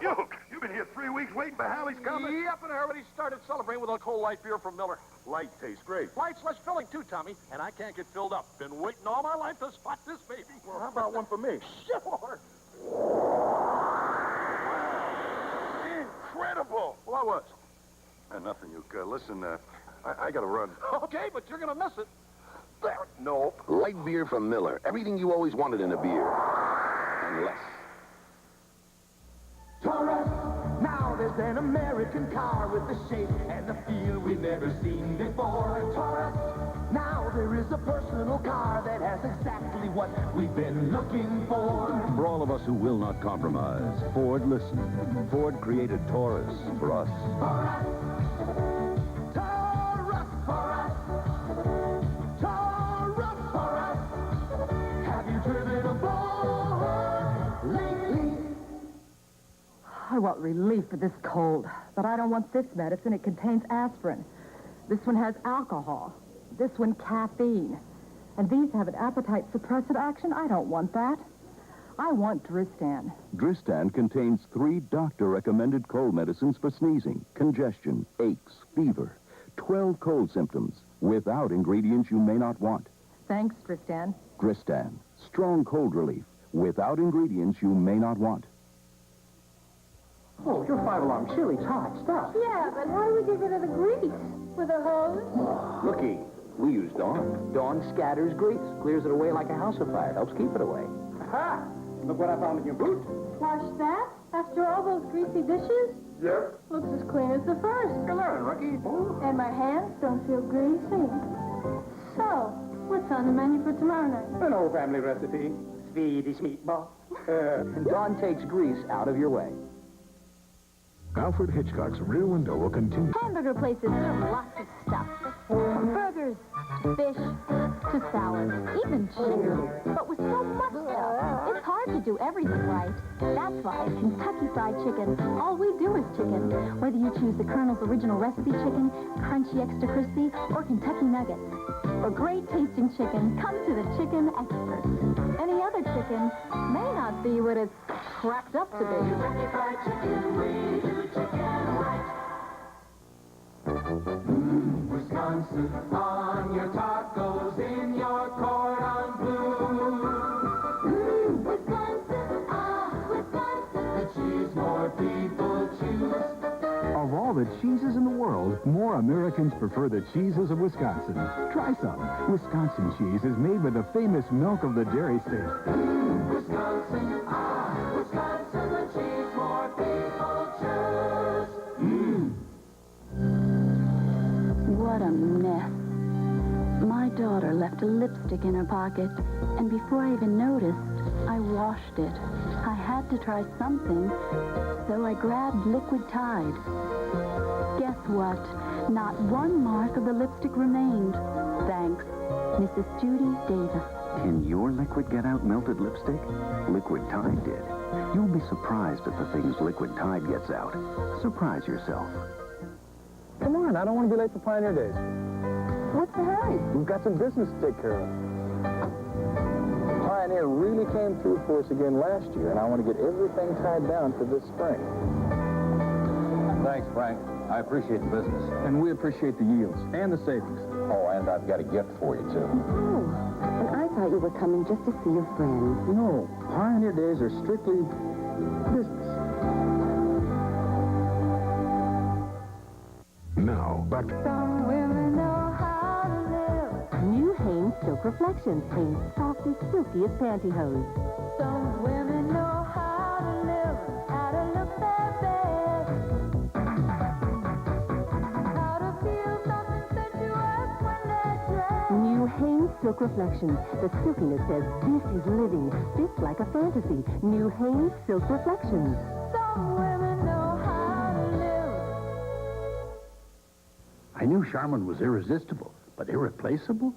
You've been here 3 weeks waiting for Halley's Comet? Yep, and I already started celebrating with a cold light beer from Miller. Light tastes great. Light's less filling, too, Tommy, and I can't get filled up. Been waiting all my life to spot this baby. Well, how about one for me? Sure. Incredible. Well, I was. Nothing, Uecker. Listen, I gotta run. Okay, but you're gonna miss it. Nope. Light beer from Miller. Everything you always wanted in a beer. And less. Taurus, now there's an American car with the shape and the feel we've never seen before. Taurus, now there is a personal car that has exactly what we've been looking for. For all of us who will not compromise, Ford listened. Ford created Taurus for us. Taurus, Taurus, Taurus, Taurus, Taurus. Have you driven a Ford lately? I want relief for this cold, but I don't want this medicine. It contains aspirin. This one has alcohol. This one, caffeine. And these have an appetite suppressant action. I don't want that. I want Dristan. Dristan contains 3 doctor-recommended cold medicines for sneezing, congestion, aches, fever. 12 cold symptoms without ingredients you may not want. Thanks, Dristan. Dristan, strong cold relief without ingredients you may not want. Oh, your 5-alarm chili's hot stuff. Yeah, but how do we get rid of the grease? With a hose? Looky, we use Dawn. Dawn scatters grease, clears it away like a house of fire, helps keep it away. Ha! Look what I found in your boot. Wash that? After all those greasy dishes? Yep. Looks as clean as the first. You're learning, rookie. And my hands don't feel greasy. So, what's on the menu for tomorrow night? An old family recipe. Swedish meatball. And Dawn takes grease out of your way. Alfred Hitchcock's Rear Window will continue. Hamburger places serve lots of stuff. From burgers, fish, to salads, even chicken. But with so much stuff, it's hard to do everything right. That's why at Kentucky Fried Chicken, all we do is chicken. Whether you choose the Colonel's Original Recipe Chicken, Crunchy Extra Crispy, or Kentucky Nuggets. For great tasting chicken, come to the chicken experts. Any other chicken may not be what it's cracked up to be. Kentucky Fried Chicken, we do chicken right. Wisconsin, on your tacos, in your cordon bleu. Wisconsin, Wisconsin, the cheese more people choose. Of all the cheeses in the world, more Americans prefer the cheeses of Wisconsin. Try some. Wisconsin cheese is made with the famous milk of the dairy state. Wisconsin, Wisconsin, the cheese more people choose. What a mess. My daughter left a lipstick in her pocket, and before I even noticed, I washed it. I had to try something, so I grabbed Liquid Tide. Guess what? Not one mark of the lipstick remained. Thanks, Mrs. Judy Davis. Can your liquid get out melted lipstick? Liquid Tide did. You'll be surprised at the things Liquid Tide gets out. Surprise yourself. Come on, I don't want to be late for Pioneer Days. What's the hurry? We've got some business to take care of. Pioneer really came through for us again last year, and I want to get everything tied down for this spring. Thanks, Frank. I appreciate the business. And we appreciate the yields and the savings. Oh, and I've got a gift for you, too. Oh, and I thought you were coming just to see your friends. No, Pioneer Days are strictly business. Now, back Some women know how to live. New Hanes Silk Reflections. Hanes softest, silkiest pantyhose. Some women know how to live, how to look their best. How to feel something sensuous when they're dressed. New Hanes Silk Reflections. The silkiness says, this is living. Fits like a fantasy. New Hanes Silk Reflections. Some women know how to live. I knew Charmin was irresistible, but irreplaceable?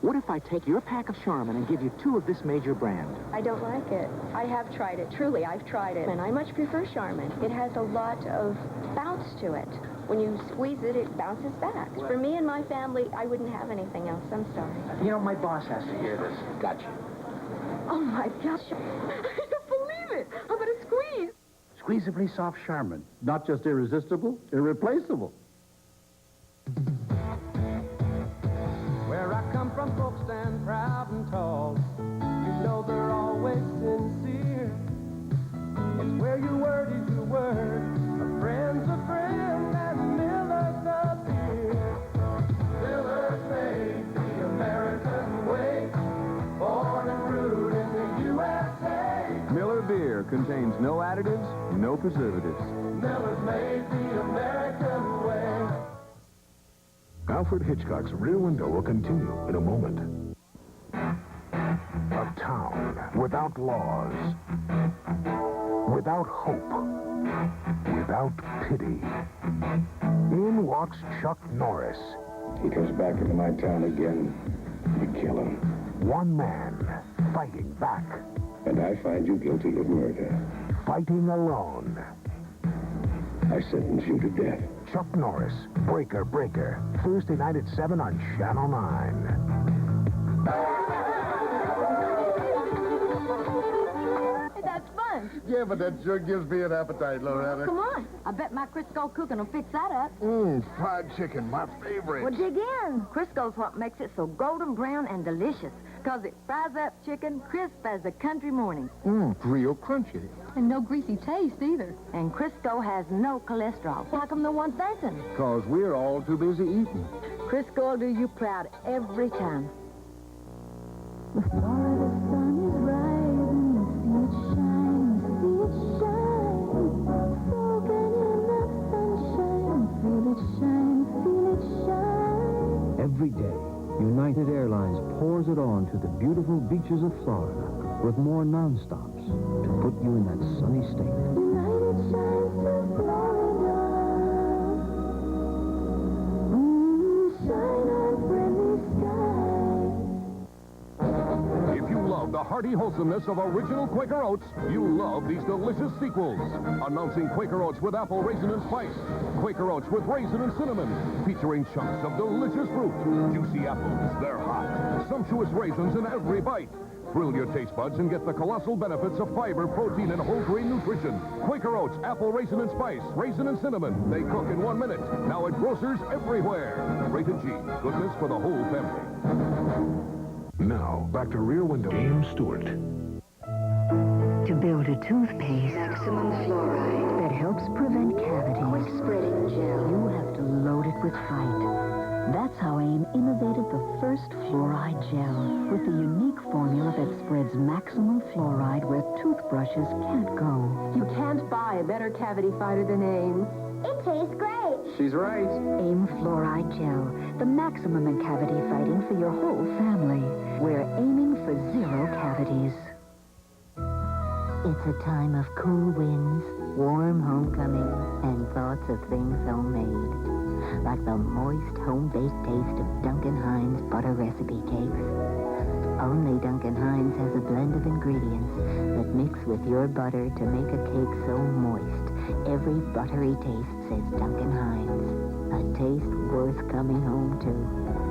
What if I take your pack of Charmin and give you 2 of this major brand? I don't like it. I have tried it. Truly, I've tried it. And I much prefer Charmin. It has a lot of bounce to it. When you squeeze it, it bounces back. Well, for me and my family, I wouldn't have anything else. I'm sorry. You know, my boss has to hear this. Gotcha. Oh, my gosh. I don't believe it. How about a squeeze? Squeeze exquisitely soft Charmin. Not just irresistible, irreplaceable. Where I come from, folks stand proud and tall. You know they're always sincere. It's where your word is your word. A friend's a friend, and Miller's the beer. Miller's made the American way. Born and brewed in the USA. Miller beer contains no additives, no preservatives. Miller's made the American way. Alfred Hitchcock's Rear Window will continue in a moment. A town without laws, without hope, without pity. In walks Chuck Norris. He comes back into my town again. You kill him. One man fighting back. And I find you guilty of murder. Fighting alone. I sentence you to death. Chuck Norris, Breaker. Thursday night at 7 on Channel 9. Hey, that's fun. Yeah, but that sure gives me an appetite, Loretta. Come on. I bet my Crisco cooking will fix that up. Fried chicken, my favorite. Well, dig in. Crisco's what makes it so golden brown and delicious. Because it fries up chicken crisp as a country morning. Real crunchy. And no greasy taste either. And Crisco has no cholesterol. How come no one's dancing? Because we're all too busy eating. Crisco will do you proud every time. The Florida sun is rising, see it shine, see it shine. Soaking in that sunshine, feel it shine, feel it shine. Every day, United Airlines pours it on to the beautiful beaches of Florida with more non-stops to put you in that sunny state. United shines to Florida. Shine on friendly skies. If you love the hearty wholesomeness of original Quaker Oats, you love these delicious sequels. Announcing Quaker Oats with apple, raisin, and spice. Quaker Oats with raisin and cinnamon. Featuring chunks of delicious fruit. Juicy apples, they're hot. Sumptuous raisins in every bite. Thrill your taste buds and get the colossal benefits of fiber, protein, and whole grain nutrition. Quaker Oats, apple, raisin, and spice. Raisin and cinnamon. They cook in 1 minute. Now at grocers everywhere. Rated G. Goodness for the whole family. Now, back to Rear Window. James Stewart. To build a toothpaste Maximum fluoride that helps prevent cavities, quick spreading gel. you have to load it with fight. That's how AIM innovated the first fluoride gel with the unique formula that spreads maximum fluoride where toothbrushes can't go. You can't buy a better cavity fighter than AIM. It tastes great. She's right. AIM Fluoride Gel, the maximum in cavity fighting for your whole family. We're aiming for 0 cavities. It's a time of cool winds, warm homecoming, and thoughts of things homemade. Like the moist, home-baked taste of Duncan Hines butter recipe cakes. Only Duncan Hines has a blend of ingredients that mix with your butter to make a cake so moist. Every buttery taste says Duncan Hines. A taste worth coming home to.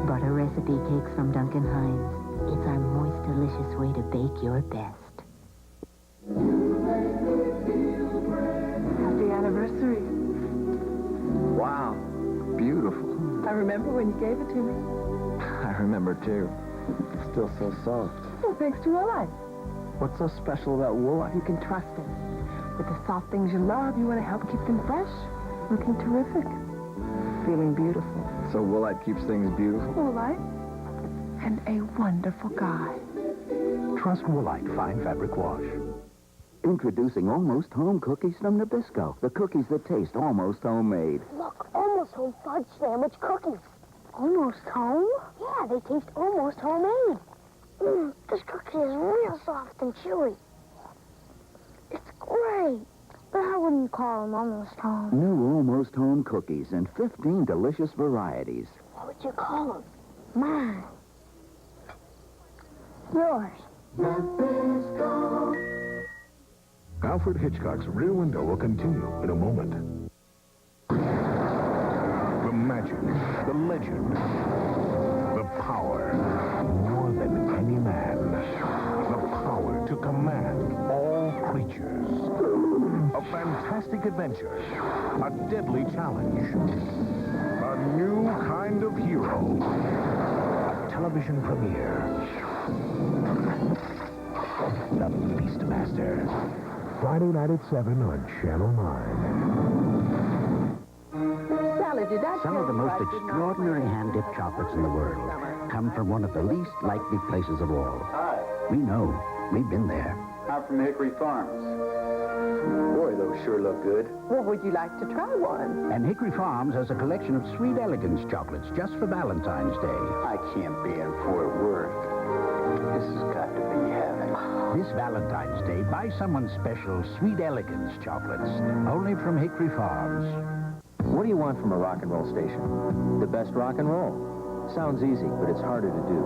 Butter recipe cakes from Duncan Hines. It's our moist, delicious way to bake your best. Happy anniversary. Wow. Beautiful. I remember when you gave it to me. I remember, too. It's still so soft. Well, thanks to Woolite. What's so special about Woolite? You can trust it. With the soft things you love, you want to help keep them fresh, looking terrific, feeling beautiful. So Woolite keeps things beautiful? Woolite. And a wonderful guy. Trust Woolite Fine Fabric Wash. Introducing Almost Home Cookies from Nabisco. The cookies that taste almost homemade. Look, almost home fudge sandwich cookies. Almost home? Yeah, they taste almost homemade. This cookie is real soft and chewy. It's great, but I wouldn't call them almost home. New Almost Home Cookies in 15 delicious varieties. What would you call them? Mine. Yours. Nabisco. Alfred Hitchcock's Rear Window will continue in a moment. The magic, the legend, the power, more than any man. The power to command all creatures. A fantastic adventure, a deadly challenge, a new kind of hero. A television premiere. The Beastmaster. Friday night at 7 on Channel 9. Sally, did I Some of the most extraordinary hand-dipped chocolates in the world come from one of the least likely places of all. Hi. We know. We've been there. I'm from Hickory Farms. Boy, those sure look good. Well, would you like to try one? And Hickory Farms has a collection of sweet elegance chocolates just for Valentine's Day. I can't be in Fort Worth. This has got to be heaven. This Valentine's Day, buy someone special sweet elegance chocolates, only from Hickory Farms. What do you want from a rock and roll station? The best rock and roll. Sounds easy, but it's harder to do.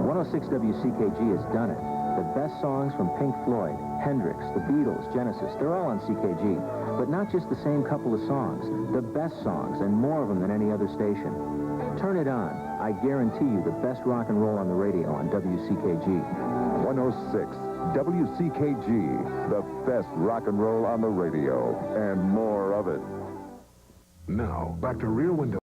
106 WCKG has done it. The best songs from Pink Floyd, Hendrix, the Beatles, Genesis, they're all on CKG. But not just the same couple of songs. The best songs, and more of them than any other station. Turn it on. I guarantee you the best rock and roll on the radio on WCKG. 106 WCKG, the best rock and roll on the radio, and more of it. Now, back to Rear Window.